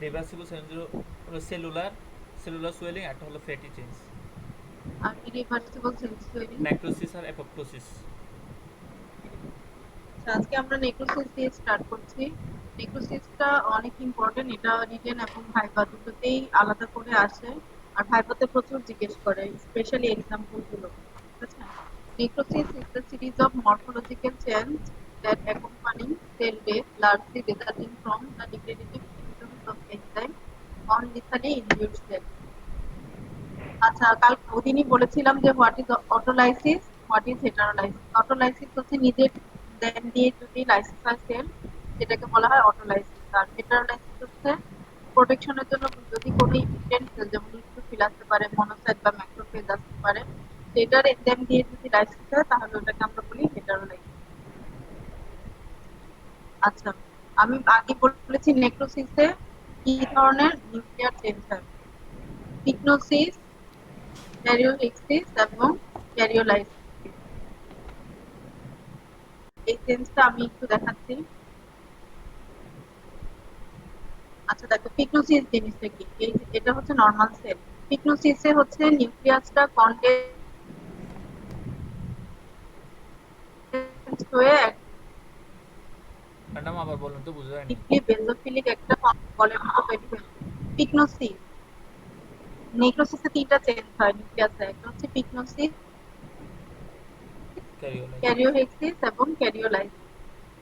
Reversible cellular cellular swelling, একটা হলো fatty change. আর irreversible sell swelling. Necrosis আর apoptosis. আজকে আমরা নেক্রোসিস দিয়ে স্টার্ট করছি। নেক্রোসিসটা অনেক ইম্পর্টেন্ট, এটা রিটেন এবং ভাইভা দুটোতেই আলাদা করে আসে। আর ভাইভাতে প্রচুর জিজ্ঞেস করে, স্পেশালি এক্সাম্পল গুলো। ঠিক আছে, necrosis is the series of morphological change that accompany cell death, largely resulting from the degradative symptoms of enzyme on lethally injured cell. আচ্ছা, কাল ওদিনই বলেছিলাম যে what is autolysis, what is heterolysis. Autolysis হচ্ছে নিজের দেন দিয়ে যদি লাইসিস হয় সেল, সেটাকে বলা হয় অটোলাইসিস। আর হেটারোলাইসিস হচ্ছে প্রোটেকশনের জন্য যদি কোনো ইমিটেন্ট সেল, যেমন নিউক্লিওফিল আসতে পারে, মনোসাইট বা ম্যাক্রোফেজ আসতে পারে, সেটার এনজাইম দিয়ে যদি লাইসিস হয় তাহলে ওটাকে আমরা বলি হেটারোলাইসিস। আচ্ছা, আমি আগে বলেছি নেক্রোসিসে কি ধরনের নিউক্লিয়ার চেঞ্জ হয়: পিগনোসিস, ক্যারিওহেক্সিস এবং ক্যারিওলাইসিস। এই চেঞ্জটা আমি একটু দেখাচ্ছি। আচ্ছা দেখো, পিগনোসিস জিনিসটা কি? এটা হচ্ছে নরমাল সেল। পিগনোসিসে হচ্ছে নিউক্লিয়াসটা কনডেন্স হয়ে ম্যাডাম আবার বলুন তো, বুঝা যায়নি। ডিপলি বেঞ্জোফিলিক একটা বলের মতো তৈরি হয়েছে পিগনোসিস। নেক্রোসিসে তিনটা চেঞ্জ হয় নিউক্লিয়াসে, একটা হচ্ছে পিগনোসিস, ক্যারিওলাইসিস। ক্যারিওহেক্সিস এবং ক্যারিওলাইসিস।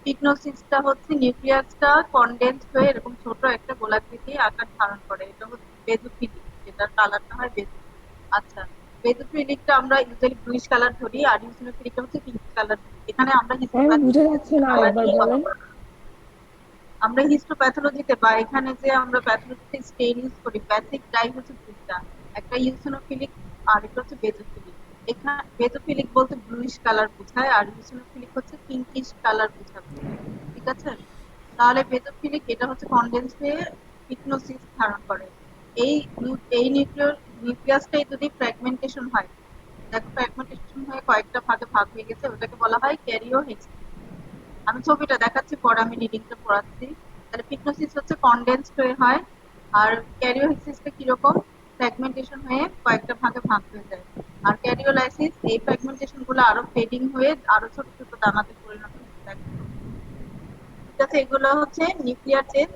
পিগনোসিসটা হচ্ছে নিউক্লিয়াসটা কনডেন্স হয়ে এরকম ছোট একটা গোলাকৃতি আকার ধারণ করে, এটা হচ্ছে বেজোফিলিক, যেটার কালারটা হয় বেজোফিলিক। আচ্ছা, বেজোফিলিকটা আমরা ইউজুয়ালি ব্লুইশ কালার ধরি, আর ইউসিনোফিলিকটা হচ্ছে পিঙ্ক কালার ধরি। এখানে আমরা আমি বুঝে যাচ্ছি না, কালার আরেকবার নিয়ে কথা বলেন। বলবো। আমরা হিস্টোপ্যাথোলজিতে বা এখানে যে আমরা প্যাথোলজিতে স্টেইন ইউজ করি, বেসিক টাইপ হচ্ছে দুইটা, একটা ইউসিনোফিলিক আর একটা হচ্ছে বেজোফিলিক। এখানে বেজোফিলিক বলতে ব্লুইশ কালার বোঝায়, আর ইউসিনোফিলিক হচ্ছে পিঙ্কিশ কালার বোঝাবে। ঠিক আছে, তাহলে বেজোফিলিক এটা হচ্ছে কনডেন্স হয়ে পিগনোসিস ধারণ করে। এই এই নিউক্লিয়াসটাই যদি ফ্র্যাগমেন্টেশন হয়, দেখো ফ্র্যাগমেন্টেশন হয়ে কয়েকটা ভাগে ভাগ হয়ে গেছে, ওটাকে বলা হয় ক্যারিওহেক্সিস। আমি ছবিটা দেখাচ্ছি, পরে আমি রিডিংটা পড়াচ্ছি। তাহলে পিগনোসিস হচ্ছে কনডেন্সড হয়ে হয়, আর ক্যারিওহেক্সিসটা কিরকম? ফ্র্যাগমেন্টেশন হয়ে কয়েকটা ভাগে ভাগ হয়ে যায়। আর ক্যারিওলাইসিস এই ফ্র্যাগমেন্টেশন গুলো আরো ফেডিং হয়ে আরো ছোট ছোট দানাতে পরিণত হয়ে যায়। ঠিক আছে, এগুলো হচ্ছে nuclear change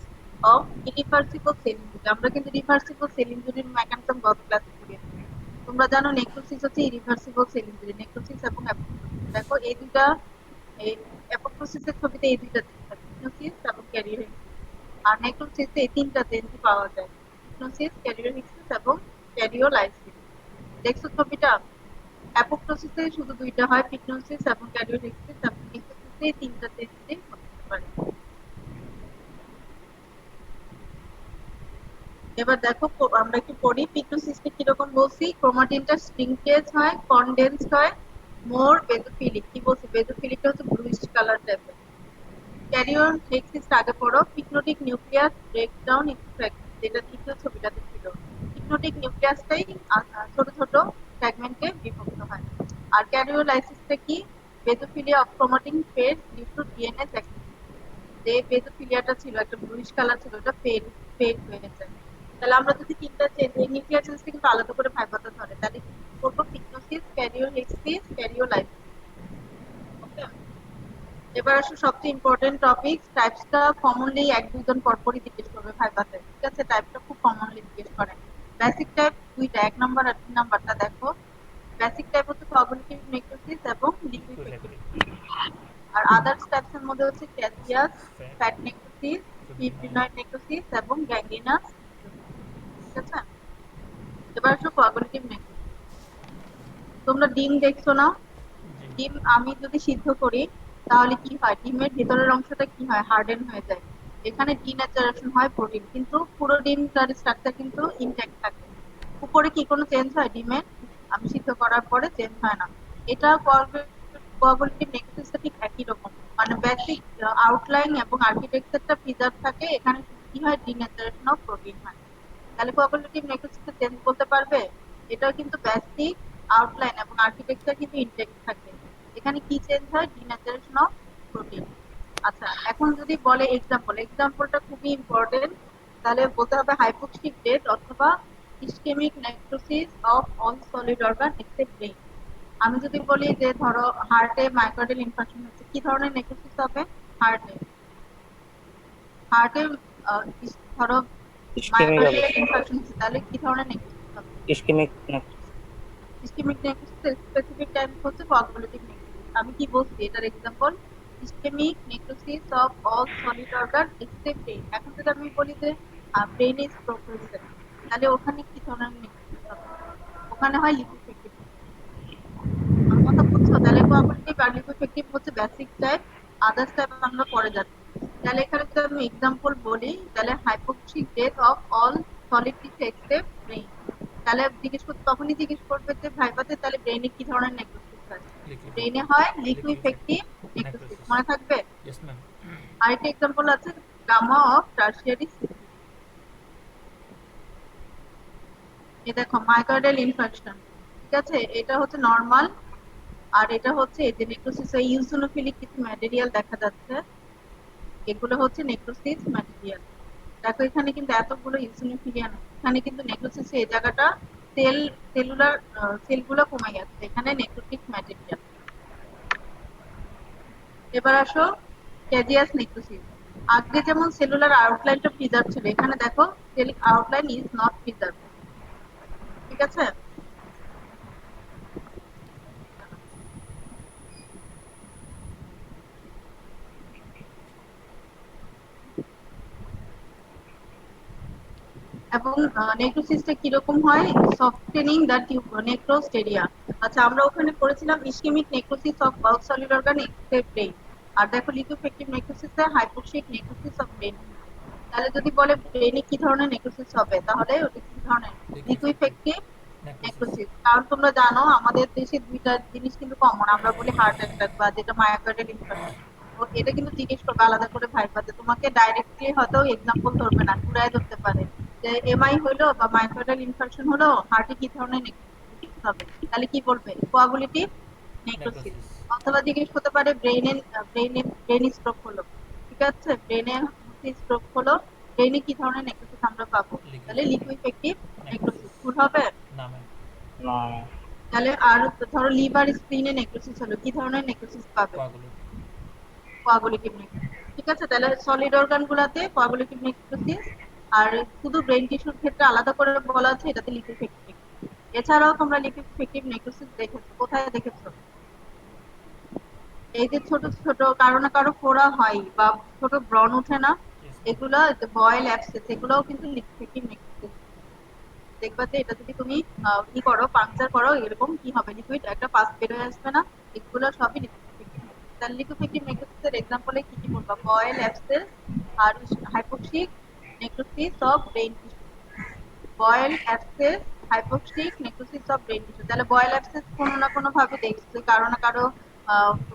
of irreversible sell injury. আমরা কিন্তু রিভার্সিবল সেল ইনজুরির মেকানিজম গত ক্লাসে পড়িয়েছি। তোমরা জানো নেক্রোসিস হচ্ছে ইরিভার্সিবল সেল ইনজুরি, নেক্রোসিস এবং অ্যাপোপ্টোসিস। দেখো এই দুইটা, এই অ্যাপোপ্টোসিসের ছবিতে এই দুইটা চেঞ্জ হয়, পিগনোসিস এবং ক্যারিওহেক্সিস। আর নেক্রোসিসে এই তিনটা চেঞ্জই পাওয়া যায়: পিগনোসিস, ক্যারিওহেক্সিস এবং ক্যারিওলাইসিস। দেখছো ছবিটা? অ্যাপোপ্টোসিসে শুধু দুইটা হয়, পিগনোসিস এবং ক্যারিওহেক্সিস, এবং নেক্রোসিসে এই তিনটা চেঞ্জই হতে পারে। এবার দেখো, আমরা একটু পড়ি পিগনোসিসটা কিরকম বলছি। ক্রোমাটিনটা শ্রিঙ্কেজ হয়, কনডেন্সড হয়, মোর বেজোফিলিক। কি বলছি? বেজোফিলিকটা হচ্ছে ব্লুইশ কালার টাইপের। ক্যারিওহেক্সিসটা আগে পড়ো। পিগনোটিক নিউক্লিয়াস ব্রেকডাউন ইনটু ফ্র্যাগমেন্ট, যেটা দ্বিতীয় ছবিটাতে ছিল। পিগনোটিক নিউক্লিয়াসটাই ছোট ছোট ফ্র্যাগমেন্টে বিভক্ত হয়। আর ক্যারিওলাইসিসটা কি? Basophilia of chromatin fade due to DNA sacrifice. যে বেজোফিলিয়াটা ছিল একটা ব্লুইশ কালার ছিল, ওটা ফেড ফেড হয়ে যায়। তাহলে আমরা যদি তিনটা চেঞ্জ, এই নিউক্লিয়ার চেঞ্জটা কিন্তু আলাদা করে ভাইবাতে ধরে, তাহলে কি করবো? পিগনোসিস, ক্যারিওহেক্সিস, ক্যারিওলাইসিস। ওকে, এবার আসো সবচেয়ে ইম্পর্টেন্ট টপিক, টাইপসটা কমনলি এক দুইজন পরপরই জিজ্ঞেস করবে ভাইবাতে। ঠিক আছে, টাইপটা খুব কমনলি জিজ্ঞেস করে। বেসিক টাইপ দুইটা, 1 নাম্বার আর 3 নাম্বারটা দেখো। বেসিক টাইপ হচ্ছে কোয়াগুলেটিভ নেক্রোসিস এবং লিকুইফেক্টর। আর আদার্স টাইপস এর মধ্যে হচ্ছে caseous, fat. Fat necrosis, fibrinoid necrosis এবং গ্যাংগ্রিনাস নেক্রোসিস। ঠিক আছে, এবার আসো কোয়াগুলেটিভ নেক্রোসিস। তোমরা ডিম দেখছো না? জি। ডিম আমি যদি সিদ্ধ করি তাহলে কি হয়? ডিমের ভেতরের অংশটা কি হয়? হার্ডেন হয়ে যায়। এখানে ডিন্যাচারেশন হয় প্রোটিন, কিন্তু পুরো ডিমটার স্ট্রাকচার কিন্তু ইনট্যাক্ট থাকে। উপরে কি কোনো চেঞ্জ হয় ডিমের? আমি সিদ্ধ করার পরে চেঞ্জ হয় না। এটা কোয়াগুলেটিভ নেক্রোসিসটা ঠিক একই রকম, মানে বেসিক আউটলাইন এবং আর্কিটেকচারটা প্রিজার্ভ থাকে, এখানে শুধু কি হয়? ডিন্যাচারেশন অফ প্রোটিন হয়। তাহলে কোয়াগুলেটিভ নেক্রোসিসের চেঞ্জ বলতে পারবে? এটাও কিন্তু বেসিক আউটলাইন এবং আর্কিটেকচার কিন্তু ইনটেক্ট থাকে, এখানে কি চেঞ্জ হয়? ডিন্যাচারেশন অফ প্রোটিন। আচ্ছা, এখন যদি বলে এক্সাম্পল, এক্সাম্পলটা খুবই ইম্পর্টেন্ট। তাহলে বলতে হবে হাইপোক্সিক ডেথ অথবা ischemic necrosis of all solid organ except brain. আমি যদি বলি যে ধরো হার্টে মায়োকার্ডিয়াল ইনফার্কশন হচ্ছে, কি ধরনের নেক্রোসিস হবে? হার্টে হার্টে ধরো ইসকেমিক হবে, মায়োকার্ডিয়াল ইনফার্কশন হচ্ছে, তাহলে কি ধরনের নেক্রোসিস হবে? Ischemic ischemic necrosis specific type হচ্ছে কোয়াগুলেটিভ নেক্রোসিস। আমি কি বলছি এটার example? Ischemic necrosis of all solid organ except brain. এখন যদি আমি বলি যে ব্রেইনে স্ট্রোক হয়েছে, তাহলে ওখানে কি ধরনের নেক্রোসিস হবে? ওখানে হয় লিকুইফেক্টিভ। আমার কথা বুঝছো? তাহলে কোয়াগুলেটিভ আর লিকুইফেক্টিভ হচ্ছে বেসিক টাইপ, আদার্স টাইপ আমরা পরে যাচ্ছি। তাহলে এখানে যদি আমি এক্সাম্পল বলি, তাহলে hypoxic death of all solid tissue except brain. তাহলে তখনই জিজ্ঞেস করবে যে ভাইবাতে তাহলে ব্রেইনে কি ধরনের নেক্রোসিস হয়? ব্রেইনে হয় লিকুইফেক্টিভ নেক্রোসিস। মনে থাকবে? Yes ma'am. আরেকটা এক্সাম্পল আছে গামা অফ টারশিয়ারি সিস্টেম। এই দেখো মায়োকার্ডিয়াল ইনফার্কশন, ঠিক আছে, এটা হচ্ছে নরমাল, আর এটা হচ্ছে এই যে নেক্রোসিস ইউসিনোফিলিক কিছু ম্যাটেরিয়াল দেখা যাচ্ছে, এগুলো হচ্ছে নেক্রোসিস ম্যাটেরিয়াল। দেখো এখানে কিন্তু এতগুলো ইউসিনোফিলিয়া না, এখানে কিন্তু নেক্রোসিস এই জায়গাটা সেলুলার সেলগুলো কমে গেছে, এখানে নেক্রোটিক ম্যাটেরিয়াল। এবার আসো ক্যাজিয়াস নেক্রোসিস। আগে যেমন সেলুলার আউটলাইনটা প্রিজার্ভ ছিল, এখানে দেখো cell outline is not preserve, ঠিক আছে। এবং নেক্রোসিসটা কিরকম হয়? Softening the necrosed area. আচ্ছা, আমরা ওখানে পড়েছিলাম ischaemic necrosis of bulk solid organ except brain, আর দেখো লিকুইফেক্টিভ নেক্রোসিসে হাইপোক্সিক নেক্রোসিস অফ ব্রেইন। তাহলে যদি বলে ব্রেইনে কি ধরনের নেক্রোসিস হবে, তাহলে ওটা কি ধরনের? Liquefactive necrosis. কারণ তোমরা জানো আমাদের দেশে দুইটা জিনিস কিন্তু কমন, আমরা বলি হার্ট অ্যাটাক বা যেটা মায়োকার্ডিয়াল ইনফার্কশন। এটা কিন্তু জিজ্ঞেস করবে আলাদা করে ভাইবাতে, তোমাকে ডাইরেক্টলি হয়তো এক্সাম্পল ধরবে না, ঘুরায় ধরতে পারে যে এমআই হলো বা মায়োকার্ডিয়াল ইনফার্কশন হলো, হার্টে কি ধরনের নেক্রোসিস হবে, তাহলে কি বলবে? Coagulative necrosis. অথবা জিজ্ঞেস করতে পারে ব্রেন স্ট্রোক হলো, ঠিক আছে, ব্রেনে স্ট্রোক হলো, ব্রেনে কি ধরনের নেক্রোসিস আমরা পাবো? তাহলে লিকুইফেক্টিভ নেক্রোসিস। ভুল হবে না मैम। না। তাহলে। আর ধরো লিভার স্প্লিনে নেক্রোসিস হলো, কি ধরনের নেক্রোসিস পাবে? কোয়াগুলেটিভ নেক্রোসিস, ঠিক আছে। তাহলে সলিড অর্গান গুলাতে কোয়াগুলেটিভ নেক্রোসিস, আর শুধু ব্রেন টিস্যুর ক্ষেত্রে আলাদা করে বলা আছে এটাতে লিকুইফেক্টিভ। এছাড়াও তোমরা লিকুইফেক্টিভ নেক্রোসিস দেখেছো, কোথায় দেখেছো? এই যে ছোট ছোট কারো না কারো ফোড়া হয় বা ছোট ব্রণ ওঠে না, এগুলো বয়েল অ্যাবসেস, এগুলোও কিন্তু লিকুইফেক্টিভ নেক্রোসিস। দেখবা যে এটা যদি তুমি কি করো, পাংচার করো, এরকম কি হবে? লিকুইড একটা পাস বের হয়ে আসবে না? এগুলো সবই লিকুইফেক্টিভ। তাহলে লিকুইফেক্টিভ নেক্রোসিসের এক্সাম্পলে কি কি বলবা? বয়েল অ্যাবসেস আর hypoxic necrosis of brain tissue. Boil abscess, hypoxic necrosis of brain tissue. তাহলে বয়েল অ্যাবসেস কোনো না কোনো ভাবে দেখছো যে কারো না কারো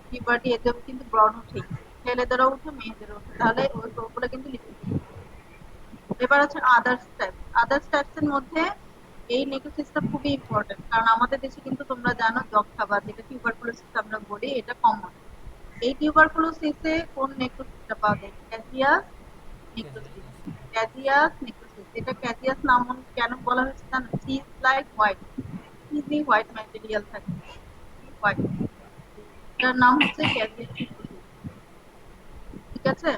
পিউবার্টি এতেও কিন্তু ব্রণ উঠে, ছেলেদেরও উঠে মেয়েদেরও উঠে, তাহলে ওগুলো কিন্তু লিকুইফেক্টিভ। এবার হচ্ছে আদার্স টাইপ। আদার্স টাইপস এর মধ্যে এই নেক্রোসিসটা খুবই ইম্পর্টেন্ট, কারণ আমাদের দেশে কিন্তু তোমরা জানো যক্ষ্মা বা যেটা টিউবারকুলোসিস আমরা বলি, এটা কমন। এই টিউবারকুলোসিসে কোন নেক্রোসিসটা পাওয়া যায়? ক্যাজিয়াস নেক্রোসিস। ক্যাজিয়াস নেক্রোসিস, এটা ক্যাজিয়াস নাম কেন বলা হয়েছে জানো? Cheese like white, cheesy white material থাকে, হোয়াইট, এটার নাম হচ্ছে ক্যাজিয়াস নেক্রোসিস, ঠিক আছে।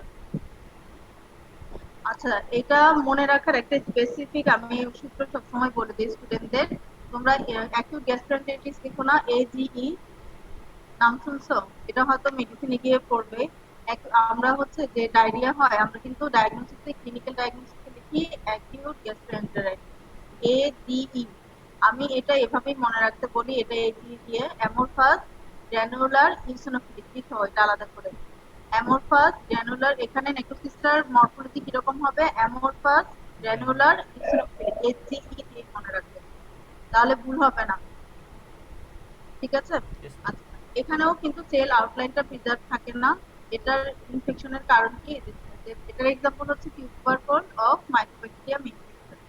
আচ্ছা, এটা মনে রাখার একটা স্পেসিফিক আমি সূত্র সবসময় বলে দিই স্টুডেন্টদের, তোমরা অ্যাকিউট গ্যাস্ট্রাইটিস লিখো না, এজিই, নাম শুনছো? এটা হয়তো মেডিসিনে গিয়ে পড়বে। আমরা হচ্ছে যে ডায়রিয়া হয়, আমরা কিন্তু ডায়াগনোসিসে ক্লিনিক্যাল ডায়াগনোসিসে লিখি অ্যাকিউট গ্যাস্ট্রাইটিস, এজিই। আমি এটা এভাবেই মনে রাখতে বলি, এটা এজিই দিয়ে অ্যামোরফাস গ্র্যানুলার ইউসিনোফিলিক লিখো, এটা আলাদা করে। অ্যামোরফাস গ্র্যানুলার, এখানে নেক্রোসিসটার মরফোলজি কিরকম হবে? অ্যামোরফাস গ্র্যানুলার ইউসিনোফিলিক, এজিই দিয়ে মনে রাখবে, তাহলে ভুল হবে না, ঠিক আছে। আচ্ছা, এখানেও কিন্তু সেল আউটলাইনটা প্রিজার্ভ থাকে না। এটার ইনফেকশনের কারণ কি? এটার এক্সাম্পল হচ্ছে টিউবারকুল অফ মাইকোব্যাকটেরিয়াম ইনফেকশন,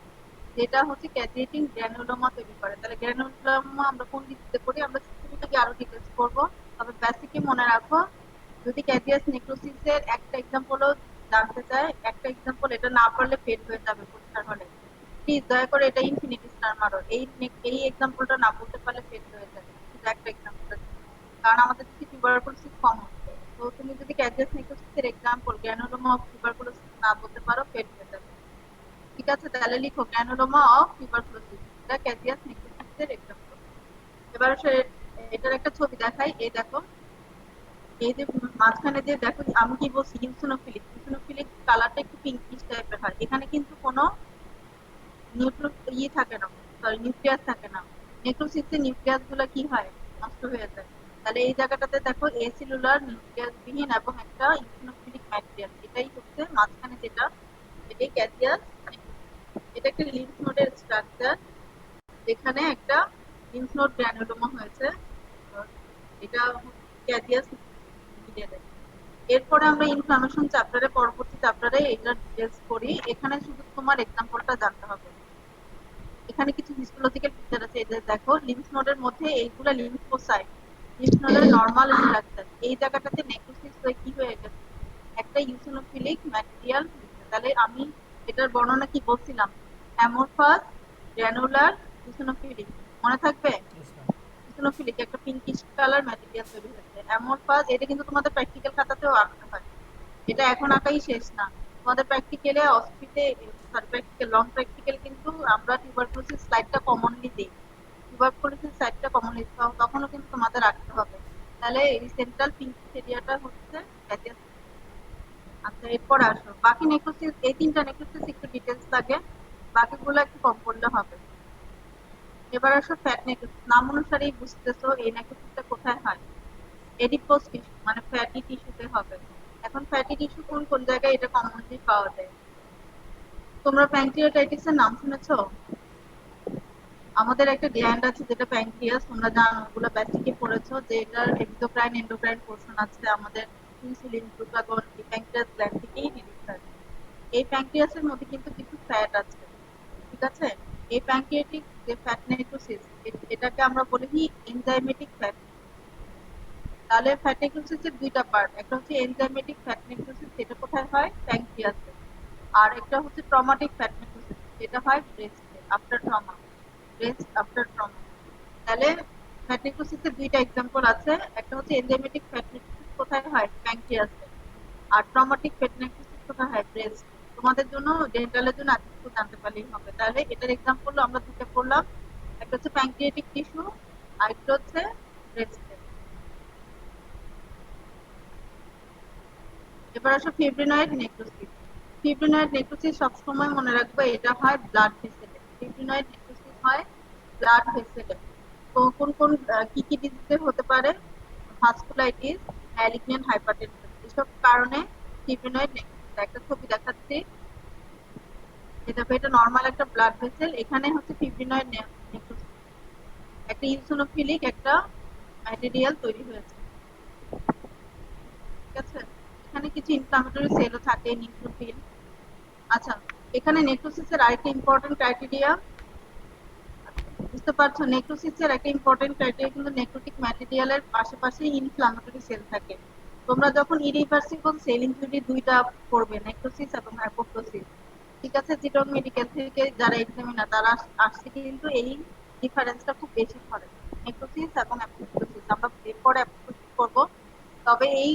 যেটা হচ্ছে ক্যাজিয়েটিং গ্র্যানুলোমা তৈরি করে। তাহলে গ্র্যানুলোমা আমরা কোন দিকতে করি? আমরা সিস্টেমিকে আরো ডিটেইলস করব, তবে বেসিকই মনে রাখো, যদি ক্যাজিয়াস নেক্রোসিসের একটা এক্সাম্পল জানতে চায়, একটা এক্সাম্পল, এটা না পারলে ফেল হয়ে যাবে পরীক্ষার হলে, প্লিজ দয়া করে এটা ইনফিনিটি স্টার মারো। এই এক্সাম্পলটা না বলতে পারলে ফেল হয়ে যাবে, শুধু একটা এক্সাম্পল, কারণ আমাদের কাছে টিউবারকুলোসিস কমন। তো তুমি যদি ক্যাজিয়াস নেক্রোসিসের এক্সাম্পল গ্র্যানুলোমা অফ টিউবারকুলোসিস না বলতে পারো, ফেল হয়ে যাবে। ঠিক আছে, তাহলে লিখো গ্র্যানুলোমা অফ টিউবারকুলোসিস, এটা ক্যাজিয়াস নেক্রোসিসের এক্সাম্পল। এবার এটার একটা ছবি দেখাই, এই দেখো, এই যে মাঝখানে যে দেখো আমি কি বলছি, ইউসিনোফিলিক কালারটা একটু পিঙ্কিশ টাইপের হয়, এখানে কিন্তু কোনো থাকে না, সরি নিউক্লিয়াস থাকে না। নেক্রোসিসে নিউক্লিয়াস গুলো কি হয়, নষ্ট হয়ে যায়। তাহলে এই জায়গাটাতে দেখো এসেলুলার নিউক্লিয়াস বিহীন এবং একটা ইউসিনোফিলিক ম্যাটেরিয়াল, এটাই হচ্ছে মাঝখানে যেটা, এটাই ক্যাজিয়াস নেক্রোসিস। এটা একটা লিম্ফ নোডের স্ট্রাকচার, যেখানে একটা লিম্ফ নোড গ্র্যানুলোমা হয়েছে, এটা ক্যাজিয়াস মিডিয়াতে। এরপরে আমরা ইনফ্লামেশন চ্যাপ্টারে, পরবর্তী চ্যাপ্টারে এটা ডিটেইলস করি। এখানে শুধু তোমার এক্সাম্পলটা জানতে হবে। এখানে কিছু হিস্টোলজিক্যাল ফিচার আছে, এই যে দেখো লিম্ফ নোডের মধ্যে এইগুলা লিম্ফোসাইট, লিম্ফ নোডের নরমাল স্ট্রাকচার, এই জায়গাটাতে নেক্রোসিস হয়ে কি হয়ে গেছে, একটা ইউসিনোফিলিক ম্যাটেরিয়াল। তাহলে আমি এটার বর্ণনা কি বলছিলাম, অ্যামরফাস গ্র্যানুলার ইউসিনোফিলিক, মনে থাকবে? Yes, ma'am. ইসোনোফিলিক একটা পিঙ্কিশ কালার ম্যাটেরিয়াল তৈরি হয়েছে অ্যামরফাস। এটা কিন্তু তোমাদের প্র্যাকটিক্যাল খাতাতেও আঁকতে হয়, এটা এখন আঁকাই শেষ না, তোমাদের প্র্যাকটিক্যালে অস্পিতে, সরি প্র্যাকটিক্যাল, লং প্র্যাকটিক্যাল কিন্তু আমরা টিউবারকুলোসিস স্লাইডটা কমনলি দিই, টিউবারকুলোসিস স্লাইডটা কমনলি তখনও কিন্তু তোমাদের আঁকতে হবে। তাহলে এই সেন্ট্রাল পিঙ্কিশ এরিয়াটা হচ্ছে ক্যাজিয়াস। আচ্ছা, এরপর আসো বাকি নেক্রোসিস, এই তিনটা নেক্রোসিস একটু ডিটেলস লাগে, বাকিগুলো একটু কম পড়লে হবে। এবার আসো ফ্যাট নেক্রোসিস, নাম অনুসারেই বুঝতেছো এই নেক্রোসিসটা কোথায় হয়, এডিপোস টিস্যু মানে ফ্যাটি টিস্যুতে হবে। এখন ফ্যাটি টিস্যু কোন কোন জায়গায় এটা কমনলি পাওয়া যায়, তোমরা প্যানক্রিয়াটাইটিসের নাম শুনেছো? আমাদের একটা গ্ল্যান্ড আছে যেটা প্যানক্রিয়াস, তোমরা জানো, ওগুলো বেসিকে পড়েছো, যে এটার এক্সোক্রাইন এন্ডোক্রাইন পোর্শন আছে, আমাদের ইনসুলিন গ্লুকাগন এই প্যানক্রিয়াস গ্ল্যান্ড থেকেই রিলিজ হয়। এই প্যানক্রিয়াসের মধ্যে কিন্তু কিছু ফ্যাট আছে, ঠিক আছে? এই প্যানক্রিয়াটিক যে ফ্যাট নেক্রোসিস, এটাকে আমরা বলি কি এনজাইমেটিক ফ্যাট। তাহলে ফ্যাট নেক্রোসিসের দুইটা পার্ট, একটা হচ্ছে এনজাইমেটিক ফ্যাট নেক্রোসিস, যেটা কোথায় হয়, প্যানক্রিয়াসে, আর একটা হচ্ছে ট্রমাটিক ফ্যাট নেক্রোসিস, যেটা হয় ব্রেস্টে after trauma, breast after trauma. তাহলে ফ্যাট নেক্রোসিসের দুইটা এক্সাম্পল আছে, একটা হচ্ছে এনজাইমেটিক ফ্যাট নেক্রোসিস কোথায় হয়, প্যানক্রিয়াসে, আর ট্রমাটিক ফ্যাট নেক্রোসিস কোথায় হয়, ব্রেস্ট। তোমাদের জন্য ডেন্টালের জন্য এতটুকু জানতে পারলেই হবে। তাহলে এটার এক্সাম্পল আমরা দুটো পড়লাম, একটা হচ্ছে প্যানক্রিয়াটিক টিস্যু, আর একটা হচ্ছে ব্রেস্টে। এবার আসো ফিব্রিনয়েড নেক্রোসিস। ফিব্রিনয়েড নেক্রোসিস সবসময় মনে রাখবে এটা হয় ব্লাড ভেসেলে, ফিব্রিনয়েড নেক্রোসিস হয় ব্লাড ভেসেলে। তো কোন কোন কি কি ডিজিজে হতে পারে, ভাস্কুলাইটিস, ম্যালিগন্যান্ট হাইপারটেনশন, এসব কারণে ফিব্রিনয়েড নেক্রোসিস। একটা ছবি দেখাচ্ছি, এটা নরমাল একটা ব্লাড ভেসেল, এখানে হচ্ছে ফিব্রিনয়েড নেক্রোসিস, একটা ইউসিনোফিলিক একটা ম্যাটেরিয়াল তৈরি হয়েছে, ঠিক আছে? এখানে কিছু ইনফ্লামেটরি সেলও থাকে, নিউট্রোফিল। আচ্ছা, এখানে নেক্রোসিসের আরেকটা ইম্পর্টেন্ট ক্রাইটেরিয়া, বুঝতে পারছো, নেক্রোসিসের একটা ইম্পর্টেন্ট ক্রাইটেরিয়া কিন্তু নেক্রোটিক ম্যাটেরিয়ালের পাশাপাশি ইনফ্লামেটরি সেল থাকে। তোমরা যখন ইরিভার্সিবল সেল ইনজুরি দুইটা পড়বে, নেক্রোসিস এবং অ্যাপোপ্টোসিস, ঠিক আছে, চিটং মেডিকেল থেকে যারা এক্সামিনার তারা আসছে, কিন্তু এই ডিফারেন্সটা খুব বেশি করে, নেক্রোসিস এবং অ্যাপোপ্টোসিস। আমরা এরপরে অ্যাপোপ্টোসিস করব, তবে এই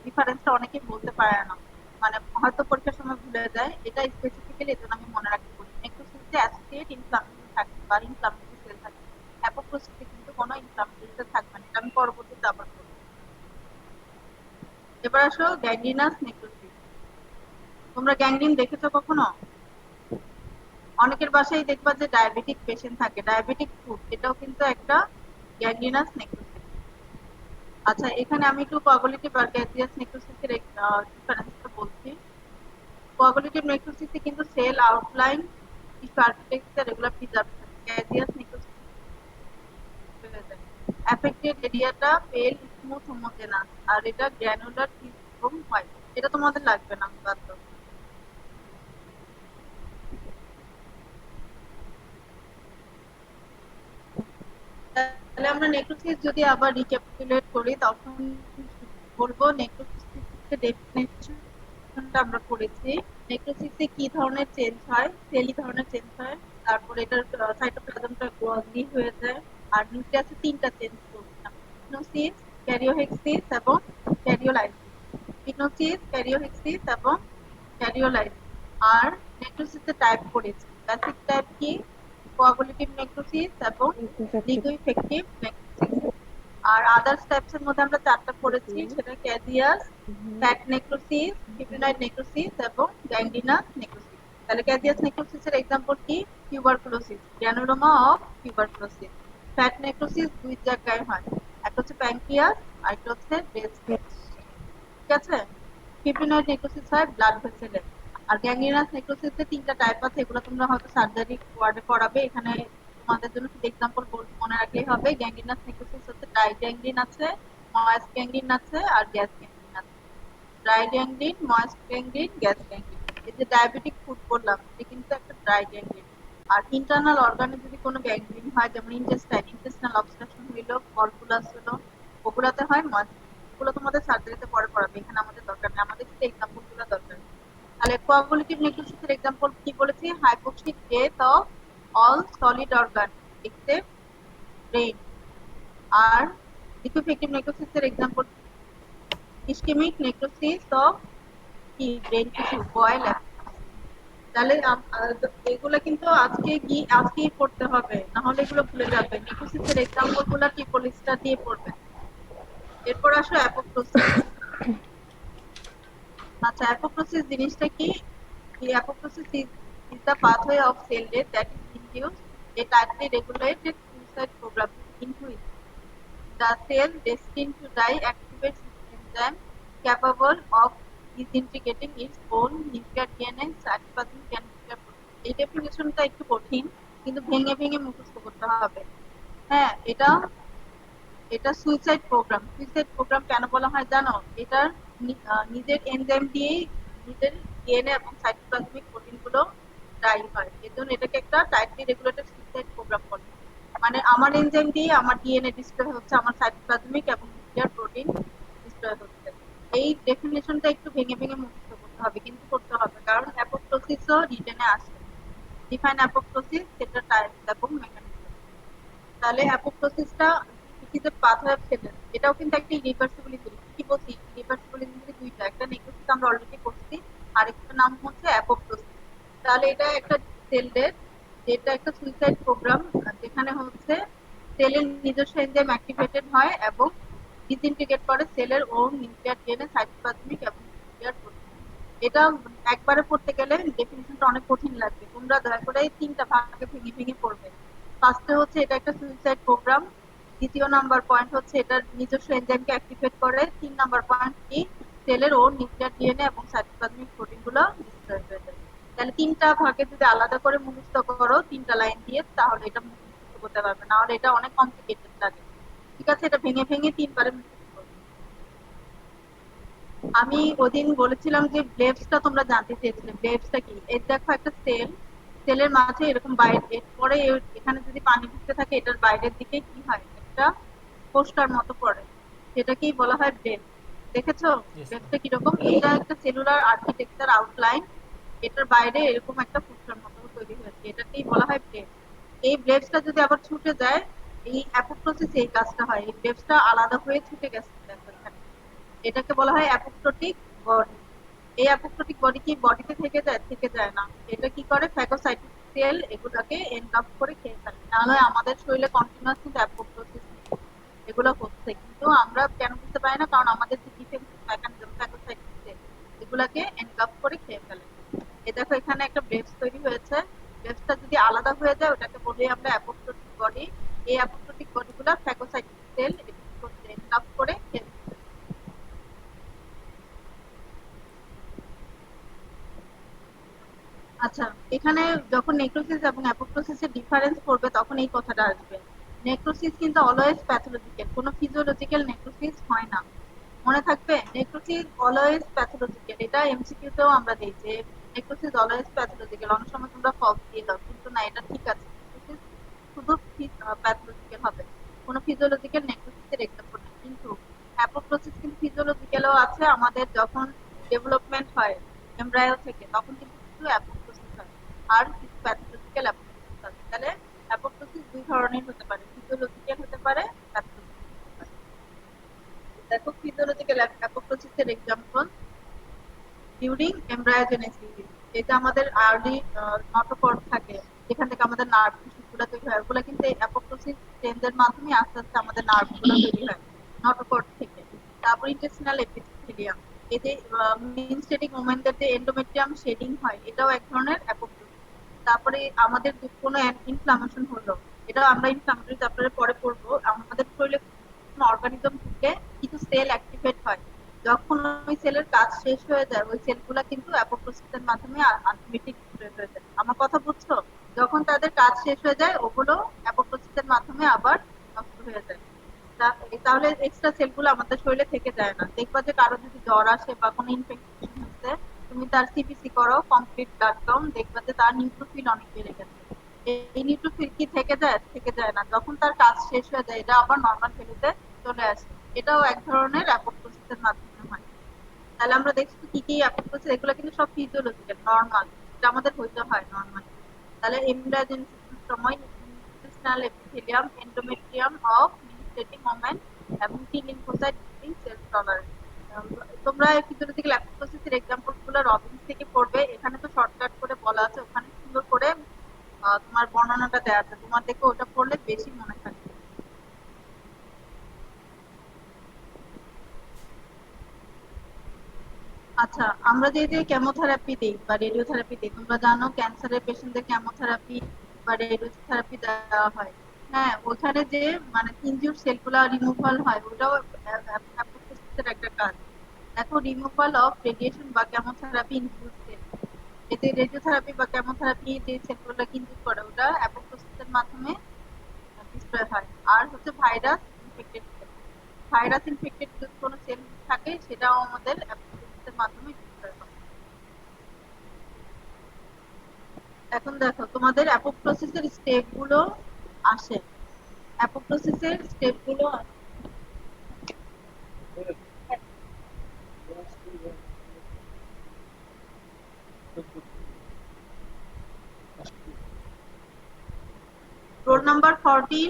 ডিফারেন্সটা অনেকেই বলতে পারে না, মানে হয়তো পরীক্ষার সময় ভুলে যায়, এটা স্পেসিফিক্যালি এজন্য আমি মনে রাখতে বলি। নেক্রোসিসে অ্যাসোসিয়েট ইনফ্লামেটরি থাকে বা ইনফ্লামেটরি সেল থাকে, অ্যাপোপ্টোসিসে কিন্তু কোনো ইনফ্লামেটরি সেল থাকবে না, এটা আমি পরবর্তীতে আবার বলবো। এবার আসো গ্যাংগ্রিনাস নেক্রোসিস। তোমরা গ্যাংগ্রিন দেখেছো কখনো? অনেকের বাসায় দেখবা যে ডায়াবেটিক পেশেন্ট থাকে, ডায়াবেটিক ফুড, এটাও কিন্তু একটা গ্যাংগ্রিনাস নেক্রোসিস। আচ্ছা, এখানে আমি একটু কোয়াগুলেটিভ আর গ্যাসিয়াস নেক্রোসিসের ডিফারেন্সটা বলছি। কোয়াগুলেটিভ নেক্রোসিসে কিন্তু সেল আউটলাইন, টিস্যু আর্কিটেকচার এগুলো প্রিজার্ভ থাকে, গ্যাসিয়াস নেক্রোসিস হয়ে যায়। অ্যাফেক্টেড এরিয়াটা পেল স্মুথ হোমোজেনাস, আর এটা গ্র্যানুলার এবং হোয়াইট। এটা তোমাদের লাগবে না, বাদ দাও। তাহলে আমরা নেক্রোসিস যদি আবার রিক্যাপিটুলেট করি, তখন বলবো নেক্রোসিসের ডেফিনেশন ডেফিনিশনটা আমরা পড়েছি। নেক্রোসিসে কি ধরনের চেঞ্জ হয়, সেলি ধরনের চেঞ্জ হয়, তারপর এটার সাইটোপ্লাজমটা গ্রোথলি হয়ে যায়। আর নিউক্লিয়াসে তিনটা চেঞ্জ করছিলাম, পিনোসিস, ক্যারিওহেক্সিস এবং ক্যারিওলাইসিস। পিনোসিস, ক্যারিওহেক্সিস এবং ক্যারিওলাইসিস। আর নেক্রোসিসের টাইপ পড়েছি, বেসিক টাইপ কি, কোয়াগুলেটিভ নেক্রোসিস এবং লিকুইফেক্টিভ নেক্রোসিস। আর আদার্স টাইপস এর মধ্যে আমরা চারটা পড়েছি, সেটা ক্যাজিয়াস, ফ্যাট নেক্রোসিস, ফিব্রিনয়েড নেক্রোসিস এবং গ্যাংগ্রিনাস নেক্রোসিস। তাহলে ক্যাজিয়াস নেক্রোসিস এর এক্সাম্পল কি, tuberculosis, granuloma of tuberculosis. Fat necrosis দুই জায়গায় হয়, একটা হচ্ছে প্যানক্রিয়াস আর একটা হচ্ছে ব্রেস্ট, ঠিক আছে। ফিব্রিনয়েড নেক্রোসিস হয় ব্লাড ভেসেলে। আর গ্যাংগ্রিনাস নেক্রোসিসের তিনটা টাইপ আছে, এগুলো তোমরা হয়তো সার্জারি ওয়ার্ডে পড়াবে, এখানে তোমাদের জন্য শুধু এক্সাম্পল মনে রাখলেই হবে। গ্যাংগ্রিনাস নেক্রোসিস হচ্ছে ড্রাই গ্যাংগ্রিন আছে, ময়েস্ট গ্যাংগ্রিন আছে আর গ্যাস গ্যাংগ্রিন আছে। Dry gangrene, moist gangrene, gas gangrene. এই যে ডায়াবেটিক ফুড বললাম, এটা কিন্তু একটা ড্রাই গ্যাংগ্রিন। আর ইন্টারনাল অর্গানে যদি কোনো গ্যাংগ্রিন হয়, যেমন ইন্টেস্টাইনাল অবস্ট্রাকশন হইলো, গলব্লাস হলো, ওগুলাতে হয় ময়েস্ট। এগুলো তোমাদের সার্জারিতে পরে পড়াবে, এখানে আমাদের দরকার নেই, আমাদের শুধু এক্সাম্পল গুলো দরকার। তাহলে কোয়াগুলেটিভ নেক্রোসিসের এক্সাম্পল কি বলেছি, hypoxic death of all solid organ except brain. আর লিকুইফেক্টিভ নেক্রোসিসের এক্সাম্পল ইসকেমিক নেক্রোসিস অফ কি, ব্রেন টিস্যু, বয়েল। তাহলে এগুলো কিন্তু আজকেই পড়তে হবে, না হলে এগুলো ভুলে যাবে। নেক্রোসিসের এক্সাম্পল গুলো ট্রিপলিস্টার দিয়ে পড়বে। এরপর আসো অ্যাপোপ্টোসিস। আচ্ছা, অ্যাপোপ্টোসিস জিনিসটা কি? The apoptosis is the pathway of cell death that is induced a tightly regulated suicide program in which the cell destined to die activates enzyme capable of disintegrating its own nuclear DNA, cytoplasmic and nuclear protein. এই ডেফিনেশনটা একটু কঠিন, কিন্তু ভেঙে ভেঙে মুখস্থ করতে হবে। হ্যাঁ, এটা এটা সুইসাইড প্রোগ্রাম কেন বলা হয় জানো? এটার নিজের এনজাইম দিয়েই নিজের ডিএনএ এবং সাইটোপ্লাজমিক প্রোটিন গুলো ডাই হয়, এজন্য এটাকে একটা টাইটলি রেগুলেটেড সুইসাইড প্রোগ্রাম বলে। মানে আমার এনজাইম দিয়ে আমার ডিএনএ ডিস্ট্রয় হচ্ছে, আমার সাইটোপ্লাজমিক এবং নিউক্লিয়ার প্রোটিন ডিস্ট্রয় হচ্ছে। এই ডেফিনেশনটা একটু ভেঙে ভেঙে মুখস্থ করতে হবে, কিন্তু করতে হবে, কারণ অ্যাপোপ্টোসিসও রিটেনে আসে। ডিফাইন অ্যাপোপ্টোসিস, সেটা টাইপস এবং মেকানিজম। তাহলে অ্যাপোপ্টোসিসটা is a pathway of cell. এটাও কিন্তু একটা ইরিভার্সিবল ইনজুরি। কি বলছি, ইরিভার্সিবল ইনজুরি দুইটা, একটা নেক্রোসিস আমরা অলরেডি করছি, আর একটা নাম হচ্ছে অ্যাপোপ্টোসিস। তাহলে এটা একটা সেল ডেথ, যেটা একটা সুইসাইড প্রোগ্রাম, যেখানে হচ্ছে সেলের নিজস্ব এনজাইম অ্যাক্টিভেটেড হয় এবং ডিসইন্টিগ্রেট করে সেলের ওন নিউক্লিয়ার ডিএনএ, সাইটোপ্লাজমিক এবং নিউক্লিয়ার প্রোটিন। এটা একবারে পড়তে গেলে ডেফিনিশনটা অনেক কঠিন লাগবে, তোমরা দয়া করে তিনটা ভাগে ভেঙে ভেঙে পড়বে। ফার্স্টে হচ্ছে এটা একটা সুইসাইড প্রোগ্রাম, দ্বিতীয় নাম্বার পয়েন্ট হচ্ছে এটার নিজস্ব এনজাইমকে অ্যাক্টিভেট করে, তিন নাম্বার পয়েন্ট কি, সেলের ওর নিউক্লিয়ার ডিএনএ এবং সাইটোপ্লাজমিক প্রোটিন গুলো ডিস্ট্রয় হয়ে যায়। তাহলে তিনটা ভাগে যদি আলাদা করে মুখস্থ করো তিনটা লাইন দিয়ে, তাহলে এটা মুখস্থ করতে পারবে, না হলে এটা অনেক কমপ্লিকেটেড লাগে। ঠিক আছে, এটা ভেঙে ভেঙে তিনবারে মুখস্থ করবে। আমি ওদিন বলেছিলাম যে ব্লেবসটা তোমরা জানতে চেয়েছিলে, ব্লেবসটা কি? এই দেখো একটা সেলের মাঝে এরকম বাইরে, এরপরে এখানে যদি পানি ঢুকতে থাকে, এটার বাইরের দিকে কি হয়, একটা পোস্টার মতো পড়ে, সেটাকেই বলা হয় ব্লেব। দেখেছো ব্লেবটা কিরকম? এটা একটা সেলুলার আর্কিটেকচার আউটলাইন, এটার বাইরে এরকম একটা পোস্টার মতো তৈরি হয়েছে, এটাকেই বলা হয় ব্লেব। এই ব্লেবসটা যদি আবার ছুটে যায়, এই অ্যাপোপ্টোসিস এই কাজটা হয়, এই ব্লেবসটা আলাদা হয়ে ছুটে গেছে দেখো এখানে, এটাকে বলা হয় অ্যাপোপ্টোটিক বডি। এই অ্যাপোপ্টোটিক বডি কি বডিতে থেকে যায়? থেকে যায় না। এটা কি করে, ফ্যাগোসাইটিক সেল এগুলাকে এনকাপ করে খেয়ে ফেলে। নাহলে আমাদের শরীরে কন্টিনিউয়াস কিন্তু অ্যাপোপ্টোসিস এগুলো হচ্ছে, কিন্তু আমরা কেন বুঝতে পারি না? কারণ আমাদের যে ডিফেন্সিভ মেকানিজম ফ্যাগোসাইটিক সেল এগুলাকে এনকাপ করে খেয়ে ফেলে। এ দেখো এখানে একটা ব্লেবস তৈরি হয়েছে, ব্লেবসটা যদি আলাদা হয়ে যায় ওটাকে বলি আমরা অ্যাপোপ্টোটিক বডি। এই অ্যাপোপ্টোটিক বডিগুলো ফ্যাগোসাইটিক সেল এনকাপ করে খেয়ে ফেলে। আচ্ছা, এখানে যখন নেক্রোসিস এবং অ্যাপোপ্টোসিসের ডিফারেন্স পড়বে তখন এই কথাটা আসবে। নেক্রোসিস কিন্তু অলওয়েজ প্যাথোলজিক্যাল, কোনো ফিজিওলজিক্যাল নেক্রোসিস হয় না। মনে থাকবে, নেক্রোসিস অলওয়েজ প্যাথোলজিক্যাল। এটা এমসিকিউ তেও আমরা দিই যে নেক্রোসিস অলওয়েজ প্যাথোলজিক্যাল। অনেক সময় তোমরা ফলস দিয়ে দাও, কিন্তু না, এটা ঠিক আছে, নেক্রোসিস শুধু প্যাথোলজিক্যাল হবে, কোনো ফিজিওলজিক্যাল নেক্রোসিসের এক্সাম্পল নেই। কিন্তু অ্যাপোপ্টোসিস কিন্তু ফিজিওলজিক্যালও আছে। আমাদের যখন ডেভেলপমেন্ট হয় এমব্রায়ো থেকে, তখন কিন্তু কিছু অ্যাপোপ্টোসিস হয় আর কিছু প্যাথোলজিক্যাল অ্যাপোপ্টোসিস হয়। তাহলে অ্যাপোপ্টোসিস দুই ধরনের হতে পারে, ফিজিওলজিক্যাল হতে পারে, প্যাথোলজিক্যাল হতে পারে। দেখো ফিজিওলজিক্যাল অ্যাপোপ্টোসিসের এক্সাম্পল ডিউরিং এমব্রায়োজেনেসিস, এটা আমাদের আর্লি নটোকর্ড থাকে যেখান থেকে আমাদের নার্ভ টিস্যুগুলো তৈরি হয়, ওগুলো কিন্তু এই অ্যাপোপ্টোসিস স্টেমদের মাধ্যমে আস্তে আস্তে আমাদের নার্ভগুলো তৈরি হয় নটোকর্ড থেকে। তারপর ইন্টেস্টিনাল এপিথেলিয়াম, এই যে মেনস্টেটিক মোমেন্টের যে এন্ডোমেট্রিয়াম শেডিং হয়, এটাও এক ধরনের অ্যাপোপ্টোসিস। তারপরে আমাদের কোনো ইনফ্লামেশন হলো, এটাও আমরা ইনফ্লামেটরি চ্যাপ্টারে পরে পড়বো, আমাদের শরীরে কোনো অর্গানিজম থেকে কিছু সেল অ্যাক্টিভেট হয়, যখন ওই সেলের কাজ শেষ হয়ে যায় ওই সেলগুলা কিন্তু অ্যাপোপ্টোসিসের মাধ্যমে আলটিমেটলি ডিস্ট্রয় হয়ে যায়। আমার কথা বুঝছো? যখন তাদের কাজ শেষ হয়ে যায় ওগুলো অ্যাপোপ্টোসিসের মাধ্যমে আবার নষ্ট হয়ে যায়। তাহলে এক্সট্রা সেলগুলো আমাদের শরীরে থেকে যায় না। দেখবা যে কারো যদি জ্বর আসে বা কোনো ইনফেকশন হচ্ছে, তুমি তার সিপিসি করো, কমপ্লিট ব্লাড কাউন্ট, দেখবা যে তার নিউট্রোফিল অনেক বেড়ে গেছে। এই নিউট্রোফিল কি থেকে যায়? থেকে যায় না। যখন তার কাজ শেষ হয়ে যায় এটা আবার নর্মাল ভ্যালুতে চলে আসে। এটাও এক ধরনের অ্যাপোপ্টোসিসের মাধ্যমে হয়। তাহলে আমরা দেখছি কি কি অ্যাপোপ্টোসিস, এগুলো কিন্তু সব ফিজিওলজিক্যাল নরমাল, এটা আমাদের হইতে হয় নরমালি। তাহলে এমব্রায়োজেনেসিসের সময় ইন্টেস্টিনাল এপিথেলিয়াম, এন্ডোমেট্রিয়াম অফ মেনিস্টেটিক মোমেন্ট এবং T lymphocyte building cell tolerance. তোমরা ফিজিওলজিক্যাল অ্যাপোপ্টোসিসের এক্সাম্পল গুলো রবিন্স থেকে পড়বে, এখানে তো শর্টকাট করে বলা আছে, ওখানে সুন্দর করে তোমার বর্ণনাটা দেওয়া আছে, তোমার দেখে ওটা পড়লে বেশি মনে থাকবে। আচ্ছা, আমরা যে কেমোথেরাপি দিই বা রেডিওথেরাপি দিই, তোমরা জানো ক্যান্সারের পেশেন্টদের কেমোথেরাপি বা রেডিওথেরাপি দেওয়া হয়। হ্যাঁ, ওখানে যে মানে ইনজিউর সেলগুলা রিমুভাল হয়, ওটাও অ্যাপোপ্টোসিসের একটা কাজ। দেখো রিমুভাল অফ রেডিয়েশন বা কেমোথেরাপি ইনজিউর সেল, এতে রেডিওথেরাপি বা কেমোথেরাপি যে সেলগুলোকে ইনজিউর করে ওটা অ্যাপোপ্টোসিসের মাধ্যমে ডিস্ট্রয় হয়। আর হচ্ছে virus infected cell, virus infected যদি কোনো সেল থাকে সেটাও আমাদের অ্যাপোপ্টোসিসের মাধ্যমে ডিস্ট্রয় হয়। এখন দেখো তোমাদের অ্যাপোপ্টোসিসের স্টেপ গুলো আসে, অ্যাপোপ্টোসিসের স্টেপ গুলো আসে। রোল নাম্বার 14,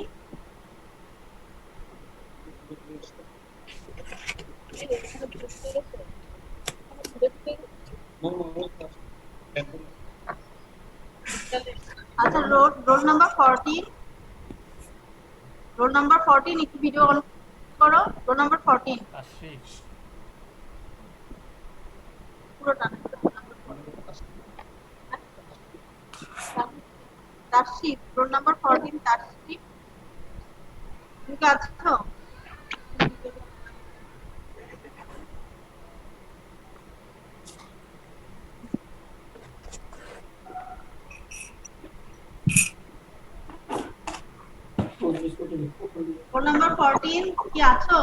আচ্ছা রোল নাম্বার 14, রোল নাম্বার 14 একটু ভিডিও অন করো। রোল নাম্বার 14 আশিক পুরোটা না, তারশিফ, রোল নাম্বার 14 তারশিফ, তুমি কি আছো? রোল নাম্বার 14 কি আছো?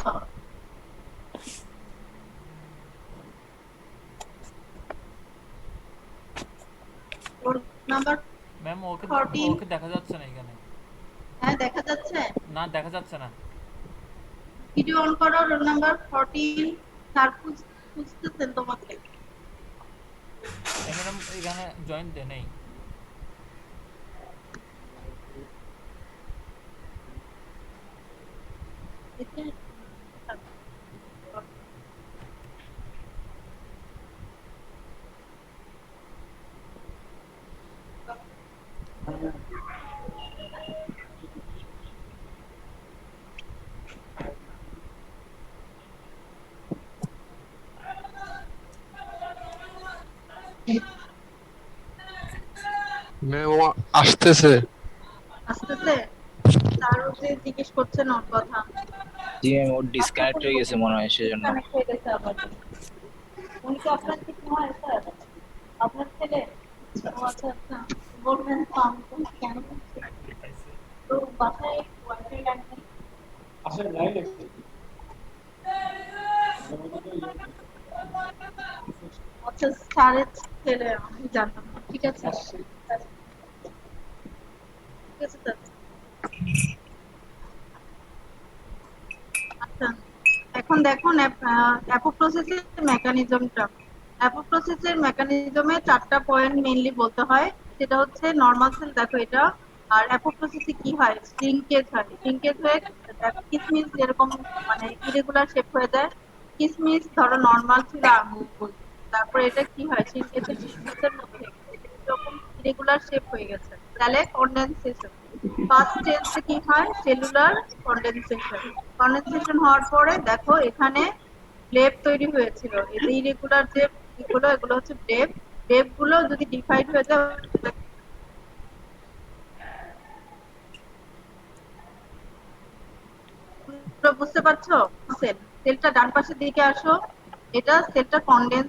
রোল নাম্বার ম্যাম ওকে 14, ওকে দেখা যাচ্ছে না এখানে। হ্যাঁ দেখা যাচ্ছে। না দেখা যাচ্ছে না। ভিডিও অন করো। রোল নাম্বার 14 স্যার খুঁজতেছেন তোমাকে। ম্যাডাম এখানে জয়েন দে নেই। ম্যাম আসতেছে। আসতেছে? স্যার হচ্ছে জিজ্ঞেস করছেন ওর কথা। জি ম্যাম, ওর ডিসকানেক্ট হয়ে গেছে মনে হয় সেজন্য। ডিসকানেক্ট হয়ে গেছে আবার। উনি কি আপনার কিছু হয় স্যার? আপনার ছেলে? ও আচ্ছা আচ্ছা, বলবেন তো আমি তো কেন বলছি? তো বাসায় ওয়াইফাই লাইন নেই? আচ্ছা, স্যারের ছেলে, আমি জানতাম না। ঠিক আছে ঠিক আছে স্যার। আচ্ছা, এখন দেখুন অ্যাপোপ্টোসিসের মেকানিজমটা। অ্যাপোপ্টোসিসের মেকানিজমে 4টা পয়েন্ট মেইনলি বলতে হয়। সেটা হচ্ছে নরমাল সেল, দেখো এটা। আর অ্যাপোপ্টোসিসে কি হয়? শ্রিঙ্কেজ হয়। শ্রিঙ্কেজ হয়ে কিসমিস যেরকম মানে ইরেগুলার শেপ হয়ে যায়। কিসমিস ধরো নরমাল ছিল আঙ্গুল, তারপরে এটা কি হয়? শ্রিঙ্কেজে কিসমিসের মতো হয়ে গেছে, এটা এরকম ইরেগুলার শেপ হয়ে গেছে, তাহলে কনডেনসেশন। ফার্স্ট স্টেজে কি হয়? Cellular condensation. কনডেনসেশন হওয়ার পরে দেখো এখানে ব্লেব তৈরি হয়েছিল। এই যে ইরেগুলার যে এগুলো হচ্ছে ব্লেব। ব্লেব গুলো যদি ডিভাইড হয়ে যায়, তোমরা বুঝতে পারছো? সেলটা ডান পাশের দিকে আসো, এটা সেলটা কনডেন্স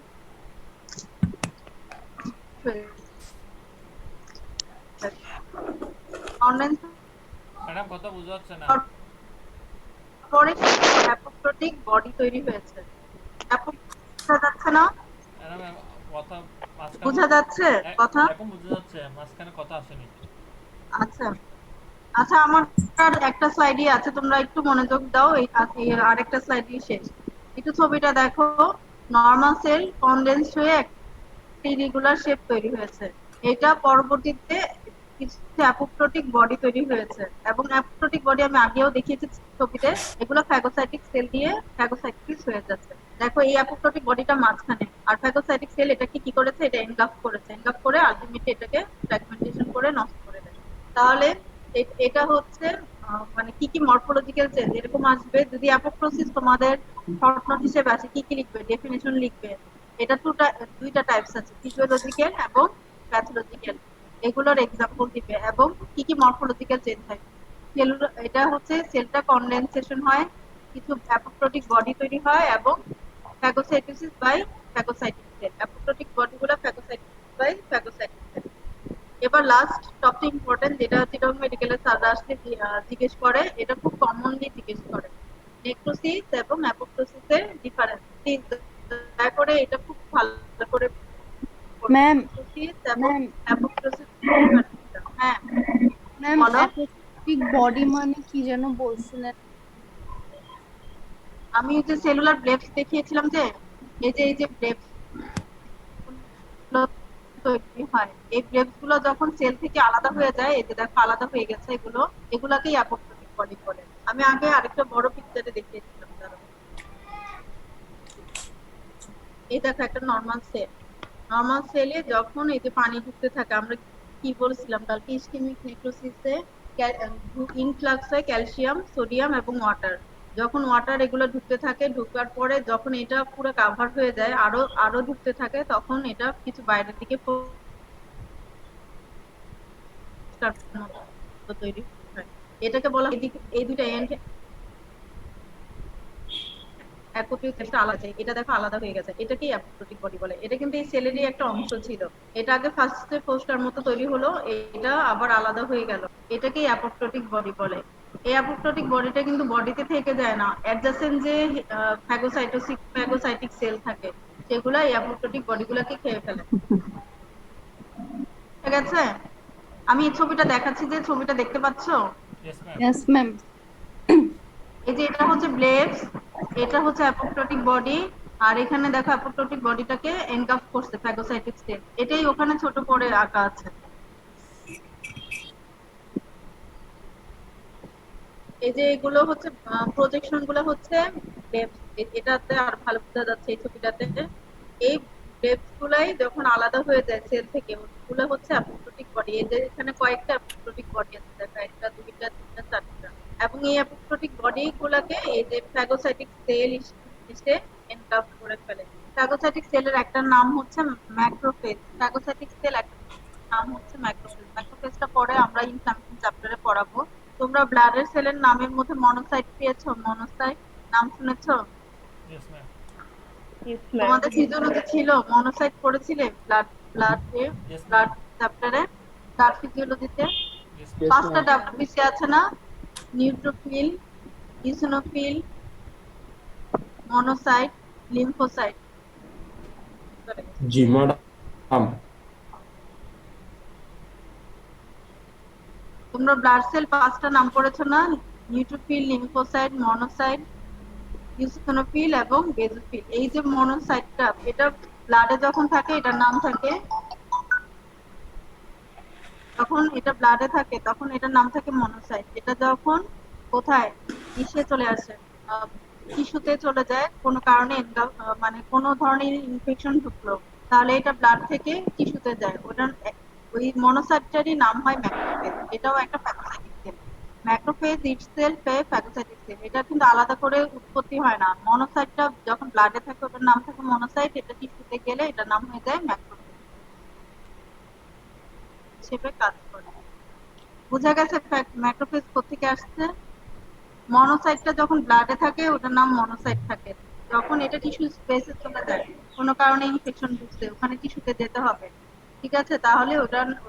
কনডেন্স ম্যাডাম কথা বোঝা যাচ্ছে না। পরে অ্যাপোপ্টোটিক বডি তৈরি হয়েছে। বোঝা যাচ্ছে না? ম্যাডাম কথা মাঝখানে বোঝা যাচ্ছে কথা? এখন বোঝা যাচ্ছে, মাঝখানে কথা আসেনি। আচ্ছা আচ্ছা, আমার আর একটা স্লাইডই আছে, তোমরা একটু মনোযোগ দাও। এই আরেকটা স্লাইডই শেষ। একটু ছবিটা দেখো। নরমাল সেল কনডেন্স হয়ে ইরেগুলার শেপ তৈরি হয়েছে। এটা পরবর্তীতে কিছু অ্যাপোপ্টোটিক বডি তৈরি হয়েছে, এবং অ্যাপোপ্টোটিক বডি আমি আগেও দেখিয়েছি ছবিতে। এগুলো ফ্যাগোসাইটিক সেল দিয়ে ফ্যাগোসাইটিস হয়ে যাচ্ছে। দেখো এই অ্যাপোপ্টোটিক বডিটা মাঝখানে, আর ফ্যাগোসাইটিক সেল এটাকে কি করেছে? এটা এনগাফ করেছে। এনগাফ করে আলটিমেটলি এটাকে ফ্র্যাগমেন্টেশন করে নষ্ট করে দেয়। তাহলে এটা হচ্ছে মানে কি কি মরফোলজিক্যাল চেঞ্জ এরকম আসবে। যদি অ্যাপোপ্টোসিস তোমাদের শর্ট নোট হিসেবে আসে, কি কি লিখবে? ডেফিনেশন লিখবে। এটা দুইটা টাইপস আছে, ফিজিওলজিক্যাল এবং প্যাথোলজিক্যাল। এগুলোর এক্সাম্পল দিবে এবং কি কি মরফোলজিক্যাল চেঞ্জ হয়। এটা হচ্ছে সেলটা কনডেনসেশন হয়, কিছু অ্যাপোপ্টোটিক বডি তৈরি হয়, এবং phagocytosis by phagocytic cell. Apoptotic বডিগুলো ফ্যাগোসাইটোসিস বাই ফ্যাগোসাইটিক সেল। এবার লাস্ট সবচেয়ে ইম্পর্টেন্ট যেটা মেডিকেলের স্যাররা আসলে জিজ্ঞেস করে, এটা খুব কমনলি জিজ্ঞেস করে, নেক্রোসিস এবং অ্যাপোপ্টোসিসের ডিফারেন্স। প্লিজ দয়া করে এটা খুব ভালো করে ম্যাম নেক্রোসিস এবং ম্যাম অ্যাপোপ্টোসিস। হ্যাঁ ম্যাম বলো। অ্যাপোস্টিক বডি মানে কি যেন বলছিলেন? আমি যে সেলুলার ব্লেবস দেখিয়েছিলাম, যে এই যে ব্লেবস তৈরি হয়, এই ব্লেবস গুলো যখন সেল থেকে আলাদা হয়ে যায়, এই যে দেখো আলাদা হয়ে গেছে, এগুলাকেই অ্যাপোপ্টোটিক বডি বলে। আমি আগে আরেকটা বড় পিকচারে দেখিয়েছিলাম, দাঁড়াও। এই দেখো একটা নর্মাল সেল। নর্মাল সেলে যখন এই যে পানি ঢুকতে থাকে, আমরা কি বলছিলাম কালকে? ইসকেমিক নেক্রোসিসে ইনফ্লাক্স হয় ক্যালসিয়াম, সোডিয়াম এবং ওয়াটার। যখন ওয়াটার এগুলো ঢুকতে থাকে, ঢুকার পরে যখন এটা পুরো কাভার হয়ে যায়, আরো আরো ঢুকতে থাকে, তখন এটা কিছু বাইরের দিকে তৈরি হয়। এটাকে বলা হয়, এই দুইটা এন্ড অ্যাপোপ্টোটিক আলাদা। এটা দেখো আলাদা হয়ে গেছে, এটাকেই অ্যাপোপ্টোটিক বডি বলে। এটা কিন্তু এই সেলেরই একটা অংশ ছিল। এটা আগে ফার্স্টে পোস্টার মতো তৈরি হলো, এটা আবার আলাদা হয়ে গেল, এটাকেই অ্যাপোপ্টোটিক বডি বলে। এই অ্যাপোপ্টোটিক বডিটা কিন্তু বডিতে থেকে যায় না, অ্যাডজাসেন্ট যে ফ্যাগোসাইটিক সেল থাকে, সেগুলা এই অ্যাপোপ্টোটিক বডিগুলোকে খেয়ে ফেলে। ঠিক আছে? আমি এই ছবিটা দেখাচ্ছি, যে ছবিটা দেখতে পাচ্ছো? Yes ma'am. Yes ma'am. এই যে এটা হচ্ছে ব্লেডস, এটা হচ্ছে অ্যাপোপ্টোটিক বডি, আর এখানে দেখো অ্যাপোপ্টোটিক বডিটাকে এনকাপ করছে ফ্যাগোসাইটিক সেল। এটাই ওখানে ছোট করে আঁকা আছে। এই যে এগুলো হচ্ছে প্রজেকশন গুলো হচ্ছে ব্লেডস। এটাতে আর ভালো বোঝা যাচ্ছে এই ছবিটাতে। এই ব্লেডস গুলাই যখন আলাদা হয়ে যায় সেল থেকে, ওগুলো হচ্ছে অ্যাপোপ্টোটিক বডি। এই যে এখানে কয়েকটা অ্যাপোপ্টোটিক বডি আছে, দেখো একটা, দুইটা, তিনটা, চারটা। এবং এই অ্যাপোপ্টোটিক বডি গুলাকে এই যে ফ্যাগোসাইটিক সেল এসে এনকাপ করে ফেলে। ফ্যাগোসাইটিক সেলের একটা নাম হচ্ছে ম্যাক্রোফেজ। ফ্যাগোসাইটিক সেল একটা নাম হচ্ছে ম্যাক্রোফেজ। ম্যাক্রোফেজটা পরে আমরা ইনফ্লামেশন চ্যাপ্টারে পড়াবো। তোমরা ব্লাডের সেলের নামের মধ্যে মনোসাইট পেয়েছো? মনোসাইট নাম শুনেছো? Yes ma'am. তোমাদের ফিজিওলজি ছিল, মনোসাইট পড়েছিলে ব্লাড ইয়েস ব্লাড ম্যাম। চ্যাপ্টারে, ব্লাড ফিজিওলজিতে। ইয়েস Yes, পাঁচটা ma'am. ডাব্লিউবিসি আছে না? Neutrophil, eosinophil, monocyte, lymphocyte. জি ম্যাডাম। তোমরা ব্লাড সেল পাঁচটা নাম পড়েছো না? নিউট্রোফিল, লিম্ফোসাইট, মনোসাইট, ইওসিনোফিল এবং বেজোফিল। এই যে মনোসাইটটা, এটা ব্লাডে যখন থাকে এটার নাম থাকে, যখন এটা ব্লাডে থাকে তখন এটার নাম থাকে মনোসাইট। এটা যখন কোথায় ইসে চলে আসে, টিস্যুতে চলে যায় কোনো কারণে, মানে কোনো ধরনের ইনফেকশন ঢুকলো, তাহলে এটা ব্লাড থেকে টিস্যুতে যায়, ওটার ওই মনোসাইটটারই নাম হয় ম্যাক্রোফেজ। এটাও একটা phagocytic cell. Macrophage itself a phagocytic cell. এটা কিন্তু আলাদা করে উৎপত্তি হয় না। মনোসাইটটা যখন ব্লাডে থাকে ওটার নাম থাকে মনোসাইট, এটা টিস্যুতে গেলে এটার নাম হয়ে যায় ম্যাক্রোফেজ হিসেবে কাজ করে। বোঝা গেছে ম্যাক্রোফেজ কোত্থেকে আসছে? মনোসাইটটা যখন ব্লাডে থাকে ওটার নাম মনোসাইট থাকে, যখন এটা টিস্যু স্পেসে চলে যায় কোনো কারণে ইনফেকশন ঢুকছে ওখানে টিস্যুতে যেতে হবে, ঠিক আছে, তাহলে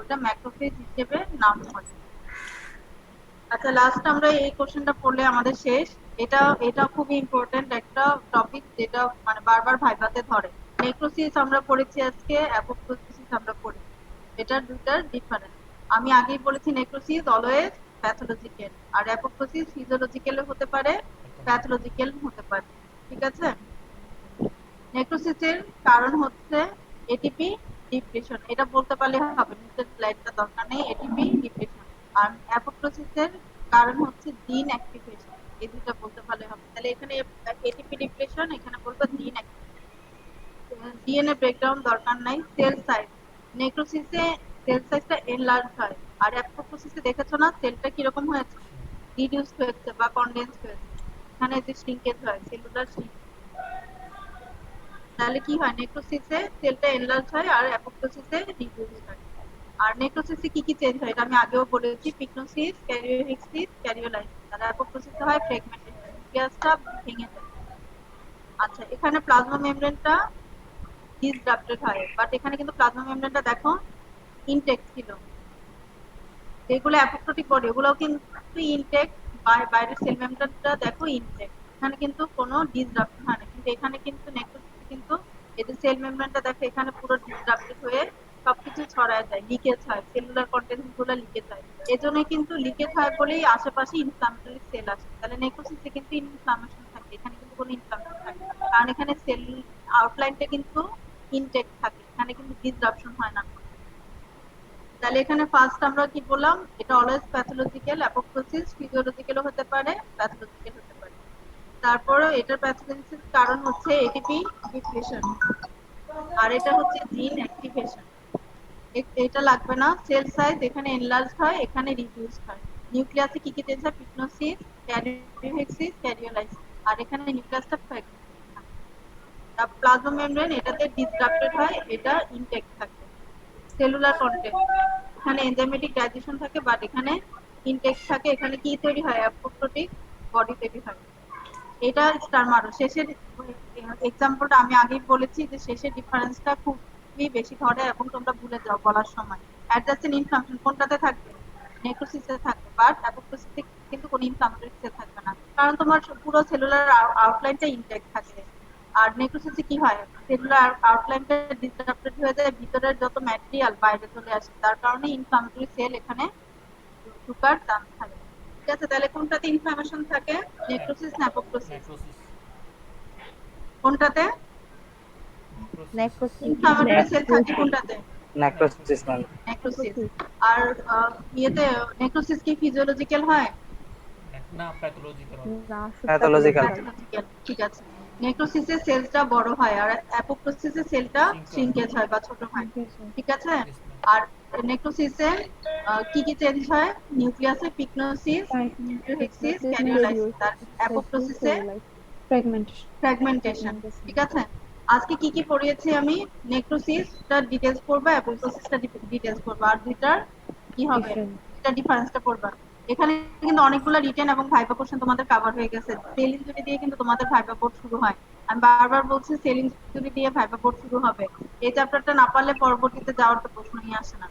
ওটা ম্যাক্রোফেজ হিসেবে নাম হয়। আচ্ছা, লাস্ট আমরা এই কোশ্চেনটা পড়লে আমাদের শেষ। এটা এটা খুবই ইম্পর্টেন্ট একটা টপিক, যেটা মানে বারবার ভাইভাতে ধরে। নেক্রোসিস আমরা পড়েছি আজকে, অ্যাপোপ্টোসিস আমরা পড়েছি। এটা দুটার ডিফারেন্স। আমি আগেই বলেছি নেক্রোসিস অলওয়েজ প্যাথোলজিক্যাল, আর অ্যাপোপ্টোসিস ফিজিওলজিক্যাল হতে পারে, প্যাথোলজিক্যাল হতে পারে, ঠিক আছে। নেক্রোসিসের কারণ হচ্ছে এটিপি ডিপ্রেশন, এটা বলতে পারলে হবে, নিচের স্লাইডটা দরকার নেই। ATP depression. আর অ্যাপোপ্টোসিসের কারণ হচ্ছে জিন অ্যাক্টিভেশন, এই দুটো বলতে পারলে হবে। তাহলে এখানে এটিপি ডিপ্রেশন, এখানে বলবো জিন অ্যাক্টিভেশন। ডিএনএ ব্রেকডাউন দরকার নাই। সেল সাইজ, নেক্রোসিসে সেল সাইজটা এনলার্জ হয়, আর অ্যাপোপ্টোসিসে দেখেছো না সেলটা কিরকম হয়েছে, রিডিউস হয়েছে বা কনডেন্স হয়েছে। এখানে যে শ্রিঙ্কেজ হয়, সেলুলার শ্রিঙ্কেজ। তাহলে কি হয়, নেক্রোসিসে সেলটা এনলার্জ হয় আর অ্যাপোপ্টোসিসে রিডিউস হয়। আর নেক্রোসিসে কি কি চেঞ্জ হয় এটা আমি আগেও বলেছি, পিকনোসিস, ক্যারিওহেক্সিস, ক্যারিওলাইসিস। আর অ্যাপোপ্টোসিসে হয় ফ্র্যাগমেন্টেশন, নিউক্লিয়াসটা ভেঙে যায়। আচ্ছা, এখানে প্লাজমা মেমব্রেনটা ডিসরাপ্টেড হয়, বাট এখানে কিন্তু প্লাজমা মেমব্রেনটা দেখো ইনটেক্ট ছিল। যেগুলো অ্যাপোপ্টোটিক বডি ওগুলোও কিন্তু ইনটেক্ট, বাইরের সেল মেমব্রেনটা দেখো ইনটেক্ট, এখানে কিন্তু কোনো ডিসরাপ্ট হয় না। কিন্তু এখানে কিন্তু নেক্রোসিসে কিন্তু এই যে সেল মেমব্রেনটা দেখো এখানে পুরো ডিসরাপ্টেড হয়ে সবকিছু ছড়ায় যায়, লিকেজ হয়, সেলুলার কন্টেন্ট গুলো লিকেজ হয়। এজন্য কিন্তু লিকেজ হয় বলেই আশেপাশে ইনফ্লামেটরি সেল আসে। তাহলে নেক্রোসিসে কিন্তু ইনফ্লামেশন থাকে, এখানে কিন্তু কোনো ইনফ্লামেশন থাকে না, কারণ এখানে সেল আউটলাইনটা কিন্তু ইনটেক্ট থাকে, এখানে কিন্তু ডিসরাপশন হয় না। তাহলে এখানে ফার্স্ট আমরা কি বললাম, এটা অলওয়েজ প্যাথোলজিক্যাল। অ্যাপোপ্টোসিস ফিজিওলজিক্যাল হতে পারে, প্যাথোলজিক্যাল হতে পারে। তারপরে এটার প্যাথোলজিসের কারণ হচ্ছে এটিপি ডিপ্রেশন, আর এটা হচ্ছে জিন অ্যাক্টিভেশন। এটা লাগবে না। সেল সাইজ এখানে এনলার্জ হয়, এখানে রিডিউস হয়। নিউক্লিয়াসে কি কি চেঞ্জ হয়, পিকনোসিস, ক্যারিওহেক্সিস, ক্যারিওলাইসিস। আর এখানে নিউক্লিয়াসটা ফ্র্যাগমেন্ট থাকে। প্লাজমা মেমব্রেন এটাতে ডিসরাপ্টেড হয়, এটা ইনটেক্ট থাকে। সেলুলার কন্টেন্ট, এখানে এনজাইমেটিক ডাইজেশন থাকে, বাট এখানে ইনটেক্ট থাকে। এখানে কি তৈরি হয়, অ্যাপোপ্টোটিক বডি তৈরি হয়। এটা স্টার মারো। শেষের এক্সাম্পলটা আমি আগেই বলেছি যে শেষের ডিফারেন্সটা খুবই বেশি ধরে এবং তোমরা ভুলে যাও বলার সময়। অ্যাডজাসেন্ট ইনফ্লামেশন কোনটাতে থাকবে, নেক্রোসিসে থাকবে, বাট অ্যাপোপ্টোসিসে কিন্তু কোনো ইনফ্লামেটরি সেল থাকবে না, কারণ তোমার পুরো সেলুলার আউটলাইনটা ইনটেক্ট থাকে। আর নেক্রোসিসে কি হয়, সেলুলার আউটলাইনটা ডিসরাপ্টেড হয়ে যায়, ভিতরের যত ম্যাটেরিয়াল বাইরে চলে আসে, তার কারণে ইনফ্লামেটরি সেল এখানে ঢুকার চান্স থাকে। ঠিক আছে, তাহলে কোনটাতে ইনফ্লামেশন থাকে, নেক্রোসিস না অ্যাপোপ্টোসিস? নেক্রোসিস। কোনটাতে নেক্রোসিস। ইনফ্লামেটরি সেল থাকে, কোনটাতে? Necrosis ma'am. নেক্রোসিস। আর ইয়েতে নেক্রোসিস কি ফিজিওলজিক্যাল হয়? না, প্যাথোলজিক্যাল। না, শুধু Pathological. প্যাথোলজিক্যাল, ঠিক আছে। নেক্রোসিসে সেলটা বড় হয় আর অ্যাপোপ্টোসিসে সেলটা শ্রিঙ্কেজ হয় বা ছোট হয়, ঠিক আছে। আর নেক্রোসিসে কি কি চেঞ্জ হয়, নিউক্লিয়াসে পিকনোসিস, নিউক্লিওহেক্সিস, ক্যারিওলাইসিস। আর অ্যাপোপ্টোসিসে ফ্র্যাগমেন্টেশন, ঠিক আছে। আজকে কি কি পড়িয়েছি আমি, নেক্রোসিসটা ডিটেইলস পড়বা, অ্যাপোপ্টোসিসটা ডিটেইলস পড়বা, আর দুইটার কি হবে, এটা ডিফারেন্সটা পড়বা। এখানে কিন্তু অনেকগুলো রিটেন এবং ভাইভা কোশ্চেন তোমাদের কভার হয়ে গেছে। সেল ইনজুরি দিয়ে কিন্তু তোমাদের ভাইভা বোর্ড শুরু হয়। আমি বারবার বলছি সেল ইনজুরি দিয়ে ভাইভা বোর্ড শুরু হবে। এই চ্যাপ্টারটা না পারলে পরবর্তীতে যাওয়ার তো প্রশ্নই আসে না,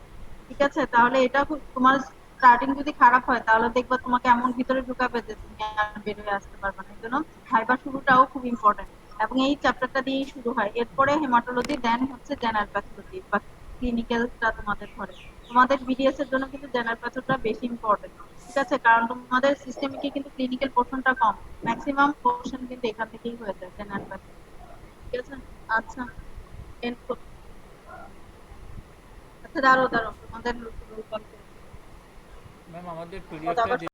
ঠিক আছে। তাহলে এটা তোমার স্টার্টিং যদি খারাপ হয় তাহলে দেখবা তোমাকে এমন ভিতরে ঢুকাবে যে তুমি আর বের হয়ে আসতে পারবে না। এই জন্য ভাইভা শুরুটাও খুব ইম্পর্টেন্ট, এবং এই চ্যাপ্টারটা দিয়েই শুরু হয়। এরপরে হেমাটোলজি, দেন হচ্ছে জেনারেল প্যাথোলজি বা ক্লিনিক্যালটা তোমাদের ধরে। তোমাদের বিডিএস এর জন্য কিন্তু জেনারেল প্যাথোটা বেশি ইম্পর্টেন্ট, ঠিক আছে, কারণ তোমাদের সিস্টেমিকে কিন্তু ক্লিনিক্যাল পোর্শনটা কম, ম্যাক্সিমাম পোর্শন কিন্তু এখান থেকেই হয়ে যায় জেনারেল প্যাথো, ঠিক আছে। আচ্ছা, এন্ড আচ্ছা দাঁড়াও তোমাদের রোল কল ম্যাম আমাদের আবার পিডিএফটা